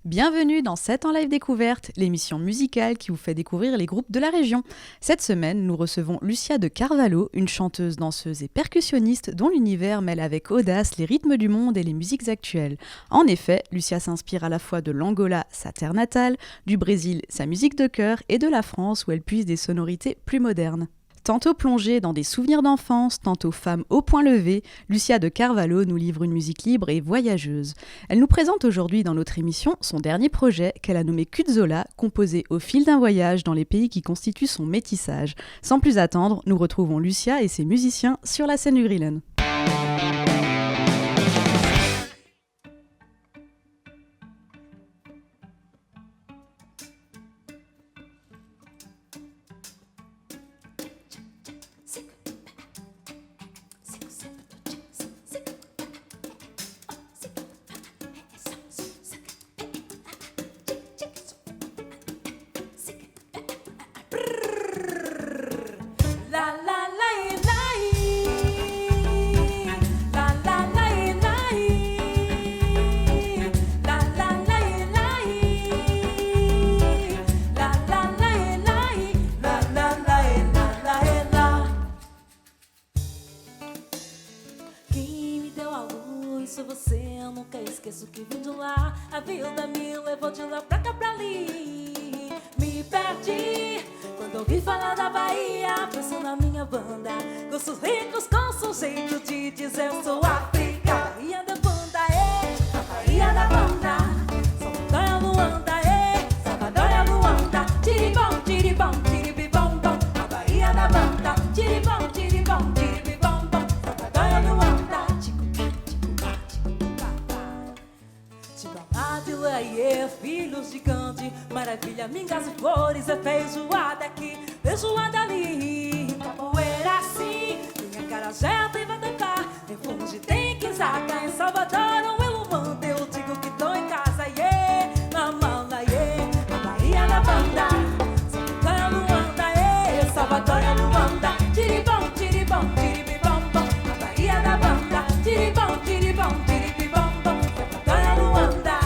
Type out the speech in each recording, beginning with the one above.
Bienvenue dans 7 en live découverte, l'émission musicale qui vous fait découvrir les groupes de la région. Cette semaine, nous recevons Lucia de Carvalho, une chanteuse, danseuse et percussionniste dont l'univers mêle avec audace les rythmes du monde et les musiques actuelles. En effet, Lucia s'inspire à la fois de l'Angola, sa terre natale, du Brésil, sa musique de cœur, et de la France où elle puise des sonorités plus modernes. Tantôt plongée dans des souvenirs d'enfance, tantôt femme au point levé, Lucia de Carvalho nous livre une musique libre et voyageuse. Elle nous présente aujourd'hui dans notre émission son dernier projet qu'elle a nommé Kudzola, composé au fil d'un voyage dans les pays qui constituent son métissage. Sans plus attendre, nous retrouvons Lucia et ses musiciens sur la scène du Grillen. Filhos de Gandhi, maravilha, mingas e flores, é feijoada aqui, feijoada ali, capoeira assim, tem acarajé, tem vatapá, tem funge, tem quizaca, em Salvador ou em Luanda, eu digo que tô em casa, yeah, mamãe, yeah, a Bahia na banda, Salvador, Luanda, yeah, Salvador, Luanda, tiribom, tiribom, tiribibom, bom, a Bahia na banda, tiribom, tiribom, tiribibom, bom, Salvador, Luanda.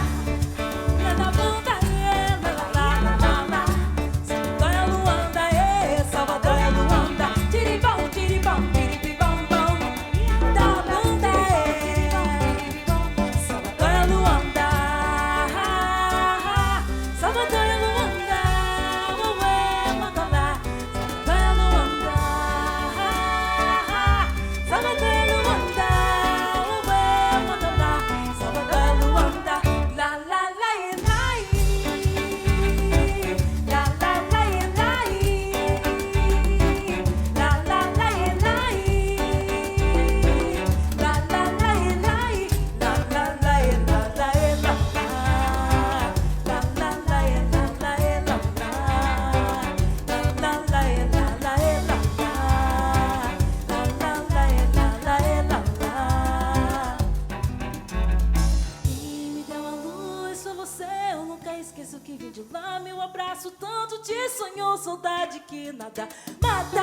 Saudade que nada mata.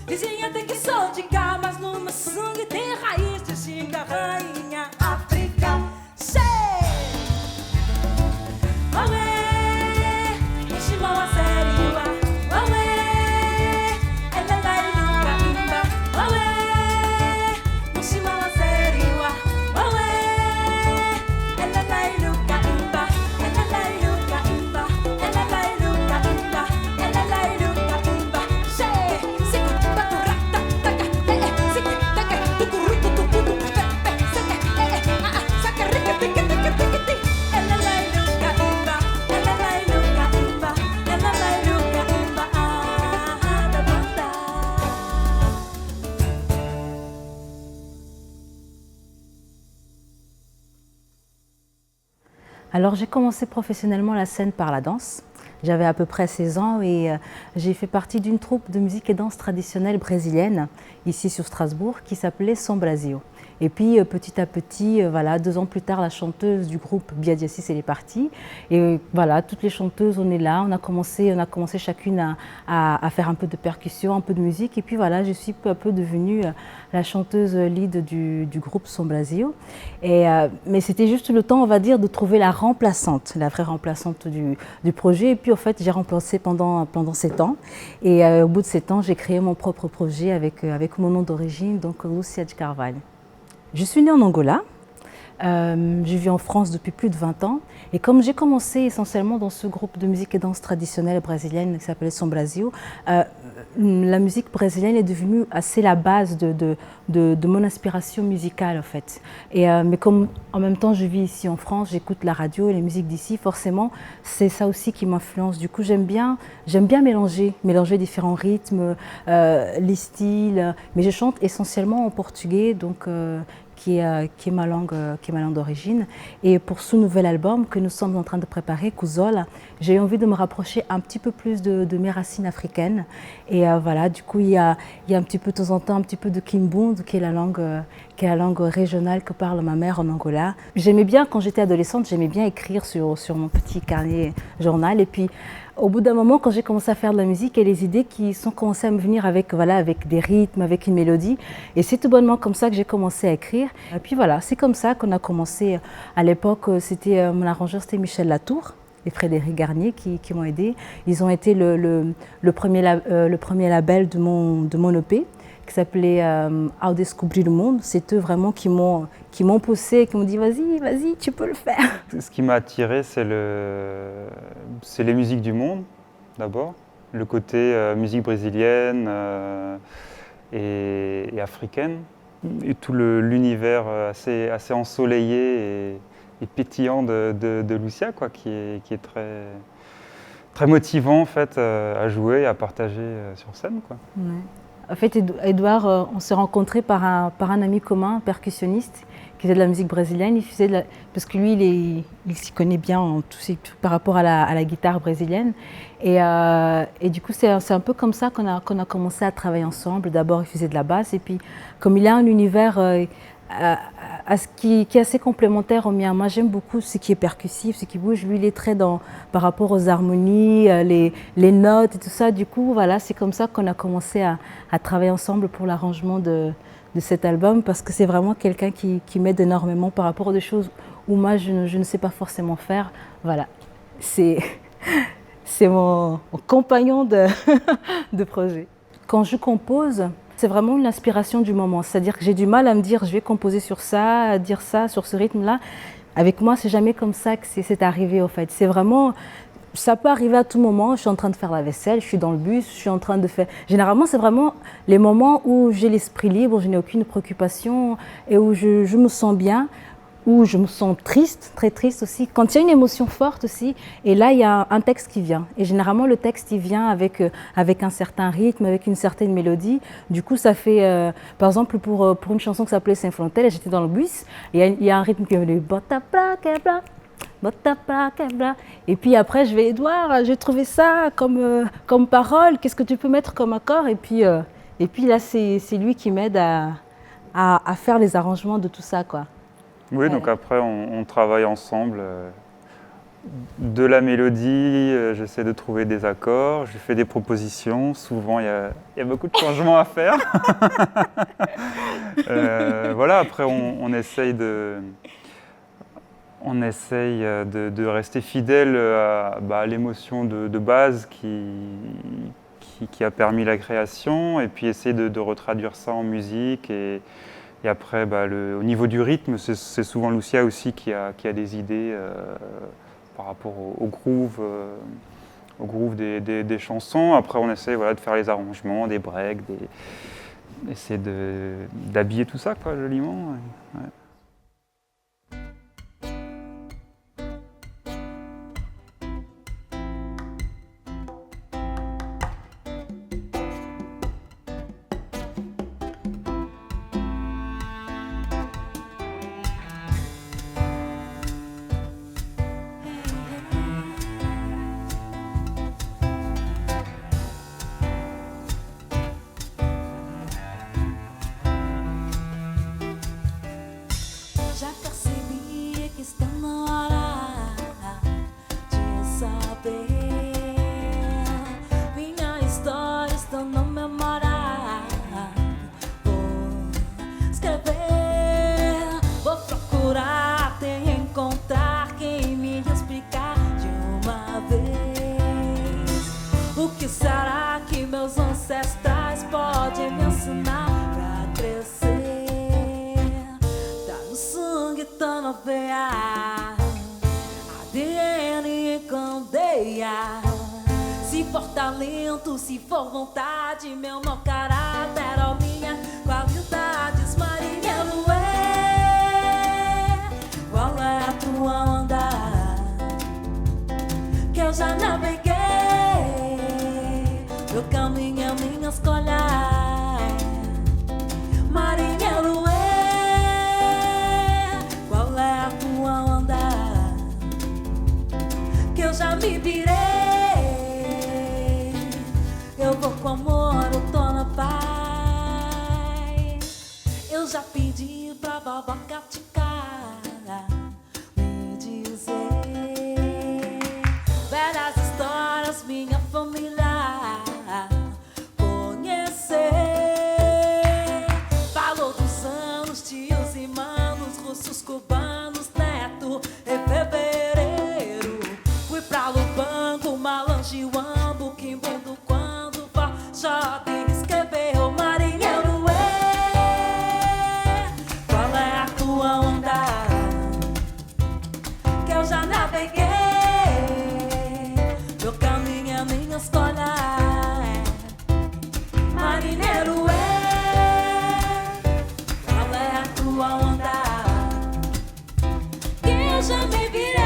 Dizem até que sou de cá, mas no meu sangue tem raiz de Xinga, rainha África. Sei! Uauê! Enchimão a sério, uauê! Ela lá e nunca imba, uauê! Enchimão a sério, uauê! Ela lá e nunca imba, ela lá e nunca imba, ela lá e Alors j'ai commencé professionnellement la scène par la danse. J'avais à peu près 16 ans et j'ai fait partie d'une troupe de musique et danse traditionnelle brésilienne, ici sur Strasbourg, qui s'appelait Som Brasil. Et puis petit à petit, voilà, 2 ans plus tard, la chanteuse du groupe Biadiassis, elle est partie. Et voilà, toutes les chanteuses, on est là, on a commencé chacune à faire un peu de percussion, un peu de musique. Et puis voilà, je suis peu à peu devenue la chanteuse lead du groupe Som Brasil. Mais c'était juste le temps, on va dire, de trouver la remplaçante, la vraie remplaçante du projet. Et puis en fait, j'ai remplacé pendant 7 ans. Et au bout de 7 ans, j'ai créé mon propre projet avec mon nom d'origine, donc Lucia de Carvalho. Je suis née en Angola. Je vis en France depuis plus de 20 ans. Et comme j'ai commencé essentiellement dans ce groupe de musique et danse traditionnelle brésilienne qui s'appelait Som Brasil, la musique brésilienne est devenue assez la base de mon inspiration musicale en fait. Mais comme en même temps je vis ici en France, j'écoute la radio et les musiques d'ici, forcément c'est ça aussi qui m'influence. Du coup j'aime bien mélanger différents rythmes, les styles, mais je chante essentiellement en portugais, donc qui est ma langue d'origine. Et pour ce nouvel album que nous sommes en train de préparer, Kuzola, j'ai envie de me rapprocher un petit peu plus de mes racines africaines. Et voilà, du coup, il y a un petit peu de temps en temps, un petit peu de Kimbundu, qui est la langue régionale que parle ma mère en Angola. J'aimais bien, quand j'étais adolescente, j'aimais bien écrire sur mon petit carnet journal. Et puis, au bout d'un moment, quand j'ai commencé à faire de la musique, il y a les idées qui sont commencées à me venir avec des rythmes, avec une mélodie. Et c'est tout bonnement comme ça que j'ai commencé à écrire. Et puis voilà, c'est comme ça qu'on a commencé. À l'époque, mon arrangeur, c'était Michel Latour et Frédéric Garnier qui m'ont aidé. Ils ont été le premier label de mon EP qui s'appelait Ao Descobrir o Mundo. C'est eux vraiment qui m'ont poussé, qui m'ont dit vas-y, tu peux le faire. Ce qui m'a attiré, c'est les musiques du monde, d'abord. Le côté musique brésilienne et africaine. Et tout l'univers assez ensoleillé et pétillant de Lucia, quoi, qui est très, très motivant en fait, à jouer et à partager sur scène, quoi. Ouais. En fait, Edouard, on s'est rencontrés par un ami commun, un percussionniste, qui faisait de la musique brésilienne. Parce que lui, il s'y connaît bien par rapport à la guitare brésilienne. Et du coup, c'est un peu comme ça qu'on a commencé à travailler ensemble. D'abord, il faisait de la basse. Et puis, comme il a un univers qui est assez complémentaire au mien. Moi, j'aime beaucoup ce qui est percussif, ce qui bouge. Lui, il est très par rapport aux harmonies, les notes et tout ça. Du coup, voilà, c'est comme ça qu'on a commencé à travailler ensemble pour l'arrangement de cet album, parce que c'est vraiment quelqu'un qui m'aide énormément par rapport à des choses où moi, je ne sais pas forcément faire. Voilà, c'est mon compagnon de projet. Quand je compose, c'est vraiment une inspiration du moment. C'est-à-dire que j'ai du mal à me dire je vais composer sur ça, à dire ça, sur ce rythme-là. Avec moi, c'est jamais comme ça que c'est arrivé, en fait. C'est vraiment... Ça peut arriver à tout moment. Je suis en train de faire la vaisselle, je suis dans le bus, je suis en train de faire... Généralement, c'est vraiment les moments où j'ai l'esprit libre, où je n'ai aucune préoccupation et où je me sens bien, où je me sens triste, très triste aussi. Quand il y a une émotion forte aussi, et là, il y a un texte qui vient. Et généralement, le texte, il vient avec un certain rythme, avec une certaine mélodie. Du coup, ça fait... par exemple, pour une chanson qui s'appelait Saint-Florentel, j'étais dans le bus, et il y a un rythme qui est venu... Et puis après, je vais, Edouard, j'ai trouvé ça comme parole, qu'est-ce que tu peux mettre comme accord? Et puis là, c'est lui qui m'aide à faire les arrangements de tout ça, quoi. Oui, donc après, on travaille ensemble. De la mélodie, j'essaie de trouver des accords, je fais des propositions. Souvent, il y a beaucoup de changements à faire. Voilà, après, on essaye de rester fidèle à l'émotion de base qui a permis la création, et puis essayer de retraduire ça en musique. Et après, au niveau du rythme, c'est souvent Lucia aussi qui a des idées par rapport au groove des chansons. Après, on essaie de faire les arrangements, des breaks, essayer d'habiller tout ça, quoi, joliment. Ouais. veia, ADN em candeia. Se for talento, se for vontade, meu mau caráter ou minha qualidades, marinheiro qual é a tua onda? Que eu já naveguei, meu caminho é minha escolha. Marinheiro qual é a tua onda? Que eu já me virei, eu vou com amor, eu tô na paz. Eu já pedi pra vovó Caticada me dizer velhas histórias, minha família conhecer. Falou dos anos, tios e manos, russos, cubanos, neto e fevereiro. Fui pra Lubango, Malange, Uambo, Quimbundo, quando for shopping escreveu. Marinheiro qual é a tua onda? Que eu já naveguei, meu caminho é minha escolha. Marinheiro qual é a tua onda? Que eu já me virei,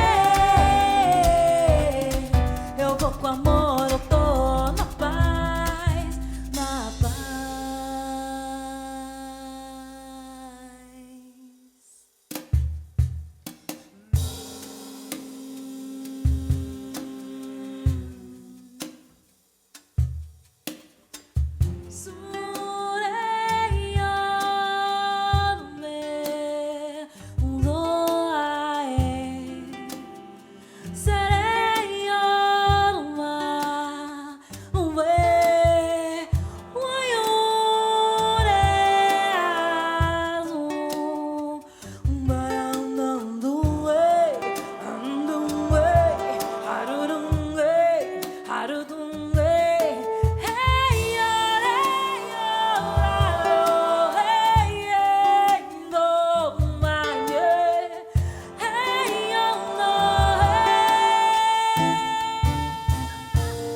eu vou com amor, eu tô na paz, na paz.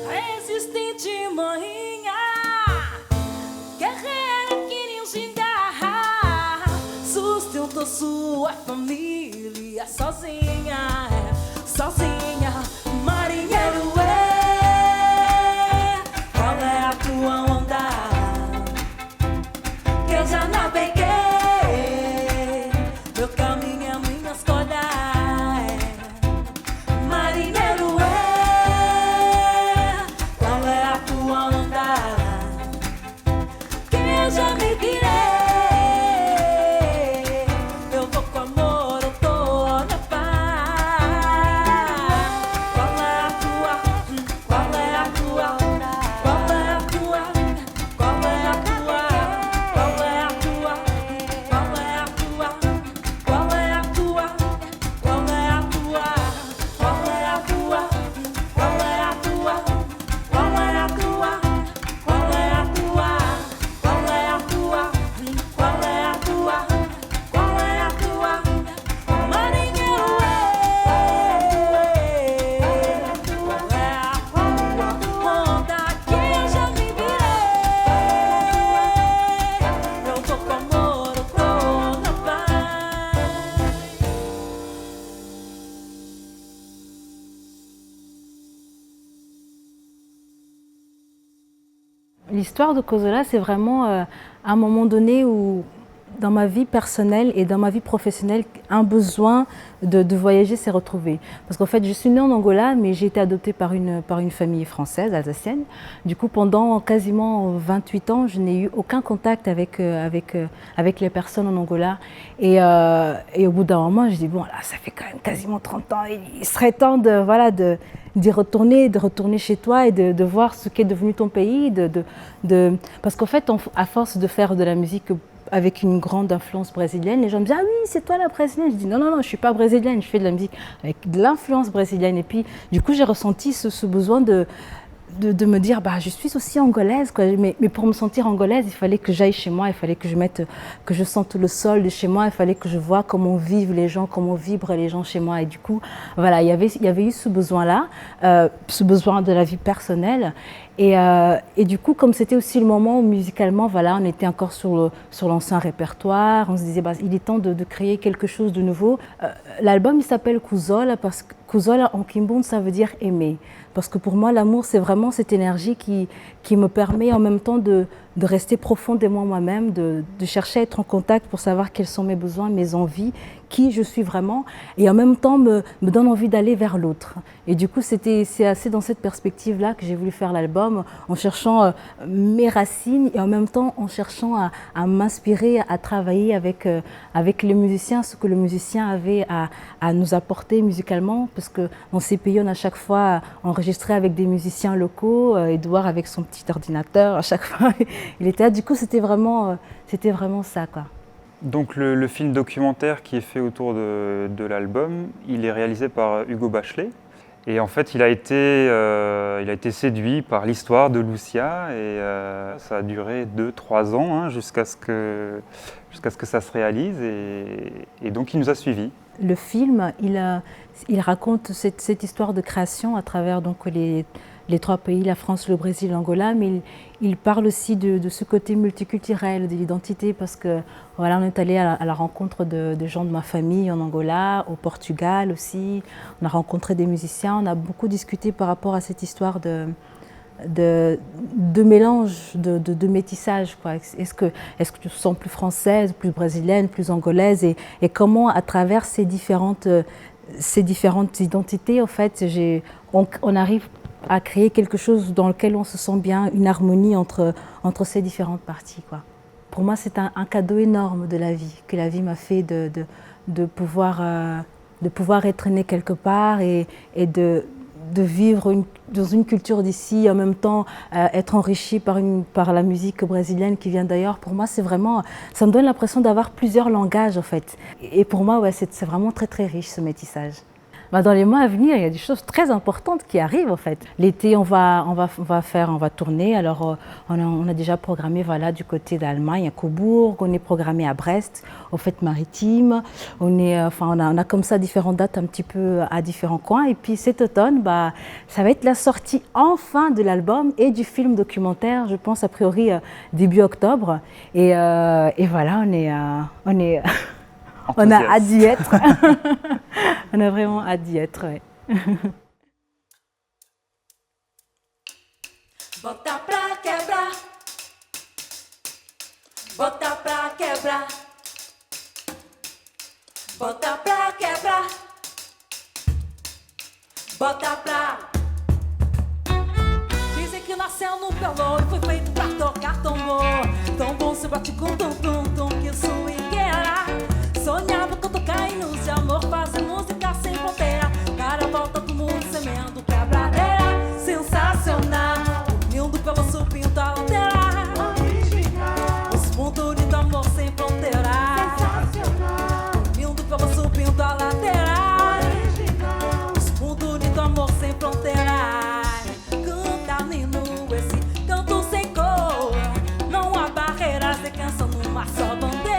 Resistente, manhinha, guerreira que nem gingarra, sustentou sua família sozinha, sozinha. Marinheiro qual é a tua onda? Que eu já naveguei, meu caminho é minha escolha. Marinheiro qual é a tua onda? Que eu já me virei, eu vou com amor, eu tô na paz. Qual é a tua? Qual é a tua? Qual é a tua? Qual é a tua? Qual é a tua? Qual é a tua? Qual é a tua? Qual é a tua? Qual é a tua? Qual é a tua? Qual é a tua? Qual é a tua? Qual é a tua? Qual é a tua? Qual é a tua? Marinheiro qual é a tua onda? Que eu já me virei, eu vou com amor, eu tô na paz. L'histoire de Kozola, c'est vraiment un moment donné où, dans ma vie personnelle et dans ma vie professionnelle, un besoin de voyager s'est retrouvé. Parce qu'en fait, je suis née en Angola, mais j'ai été adoptée par une famille française, alsacienne. Du coup, pendant quasiment 28 ans, je n'ai eu aucun contact avec les personnes en Angola. Et au bout d'un moment, je dis, bon, là, ça fait quand même quasiment 30 ans, il serait temps d'y retourner, de retourner chez toi et de voir ce qu'est devenu ton pays. Parce qu'en fait, à force de faire de la musique avec une grande influence brésilienne, les gens me disent « Ah oui, c'est toi la brésilienne ?» Je dis « Non, non, non, je ne suis pas brésilienne, je fais de la musique avec de l'influence brésilienne. » Et puis, du coup, j'ai ressenti ce besoin de me dire, bah, je suis aussi angolaise, quoi. Mais pour me sentir angolaise, il fallait que j'aille chez moi, il fallait que je sente le sol de chez moi, il fallait que je vois comment vivent les gens, comment vibrent les gens chez moi. Et du coup, voilà, il y avait eu ce besoin-là, ce besoin de la vie personnelle. Et du coup, comme c'était aussi le moment où musicalement, voilà, on était encore sur l'ancien répertoire, on se disait, bah, il est temps de créer quelque chose de nouveau. L'album, il s'appelle Kuzola, parce que Kuzola en Kimbundu, ça veut dire aimer. Parce que pour moi, l'amour, c'est vraiment cette énergie qui me permet en même temps de rester profondément moi-même, de chercher à être en contact pour savoir quels sont mes besoins, mes envies, qui je suis vraiment, et en même temps me donne envie d'aller vers l'autre. Et du coup, c'est assez dans cette perspective-là que j'ai voulu faire l'album, en cherchant mes racines et en même temps en cherchant à m'inspirer, à travailler avec les musiciens, ce que le musicien avait à nous apporter musicalement, parce que dans ces pays, on a à chaque fois enregistré avec des musiciens locaux, Edouard avec son petit ordinateur, à chaque fois, il était là. Du coup, c'était vraiment ça, quoi. Donc le film documentaire qui est fait autour de l'album, il est réalisé par Hugo Bachelet. Et en fait, il a été séduit par l'histoire de Lucia et ça a duré 2-3 ans hein, jusqu'à ce que ça se réalise et donc il nous a suivis. Le film, il raconte cette histoire de création à travers donc les 3 pays, la France, le Brésil, l'Angola, mais il parle aussi de ce côté multiculturel, de l'identité, parce que voilà, on est allé à la rencontre de gens de ma famille en Angola, au Portugal aussi. On a rencontré des musiciens, on a beaucoup discuté par rapport à cette histoire de mélange, de métissage, quoi. Est-ce que tu te sens plus française, plus brésilienne, plus angolaise, et comment à travers ces différentes identités, en fait, on arrive à créer quelque chose dans lequel on se sent bien, une harmonie entre ces différentes parties, quoi. Pour moi, c'est un cadeau énorme de la vie, que la vie m'a fait de pouvoir être née quelque part et de vivre dans une culture d'ici, en même temps être enrichi par la musique brésilienne qui vient d'ailleurs. Pour moi, c'est vraiment, ça me donne l'impression d'avoir plusieurs langages, en fait. Et pour moi, ouais, c'est vraiment très très riche, ce métissage. Bah, dans les mois à venir, il y a des choses très importantes qui arrivent en fait. L'été, on va tourner. Alors, on a déjà programmé, voilà, du côté d'Allemagne, à Cobourg. On est programmé à Brest, aux Fêtes Maritimes. On a comme ça différentes dates un petit peu à différents coins. Et puis cet automne, bah, ça va être la sortie enfin de l'album et du film documentaire. Je pense a priori début octobre. Et voilà, on est on a hâte d'y être. On a vraiment hâte d'y être, ouais. Bota pra quebrar, bota pra quebrar, bota pra quebrar, bota pra. Dizem que nasceu no pelô e foi feito pra tocar tambor. Tão bom se bate com tum que swingueira. Sonhava com tocar e nos de amor, fazer música sem fronteira. Cara, volta todo mundo semendo quebradeira. Sensacional, lindo pelo supinho da lateral. Original, os pontos de amor sem fronteira. Sensacional, lindo pelo supinho da lateral. Original, os pontos de amor sem fronteira. Canta, menino, esse canto sem cor. Não há barreiras de canção numa só bandeira.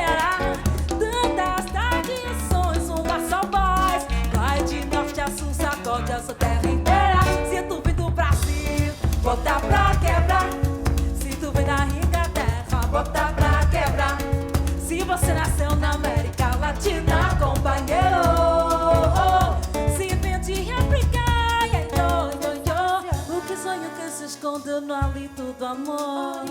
Sacode essa terra inteira. Se tu vem do Brasil, bota pra quebrar. Se tu vem da rica terra, bota pra quebrar. Se você nasceu na América Latina, companheiro. Se vem de África, o que sonho que se esconde no hálito do amor.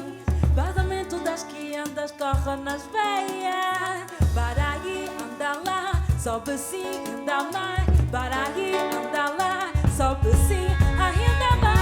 Vazamento das que andas, corre nas veias. Para aí, anda lá, sobe sim, anda mais. Para aí, anda lá, sobe sim, ainda mais.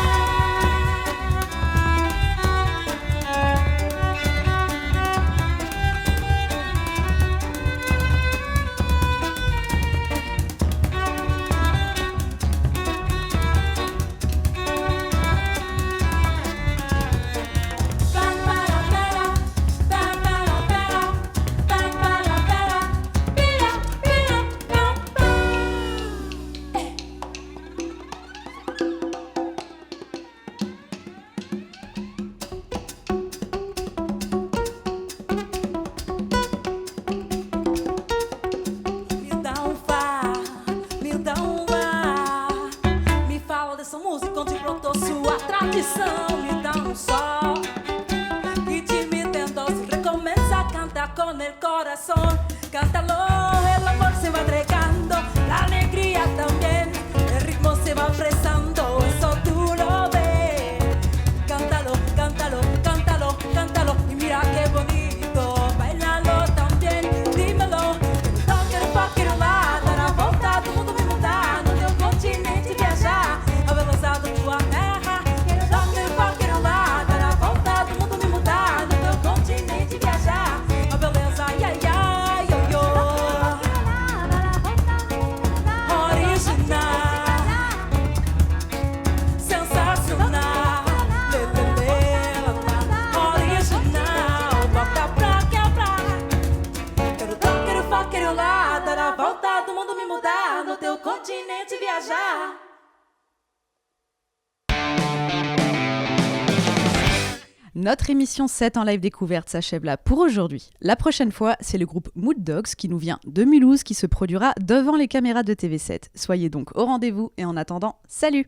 el corazón. Cántalo, el amor se va entregando, la alegría también, el ritmo se va prestando, eso tú lo ves. Cántalo, cántalo, cántalo, cántalo, y mira qué bonito, bailalo también, dímelo. Quero lá, dar a volta do mundo, me mudar no teu continente, viajar a velocidade da tua terra. Quero lá, dar a volta do mundo, me mudar no teu continente, viajar a beleza, ai, ai, ai, yo, yo. Original, sensacional, lê, lê, lê, original, bota pra quebrar. Quero lá, dar a volta do mundo, me mudar no teu continente, viajar. Notre émission 7 en live découverte s'achève là pour aujourd'hui. La prochaine fois, c'est le groupe Mood Dogs qui nous vient de Mulhouse qui se produira devant les caméras de TV7. Soyez donc au rendez-vous et en attendant, salut!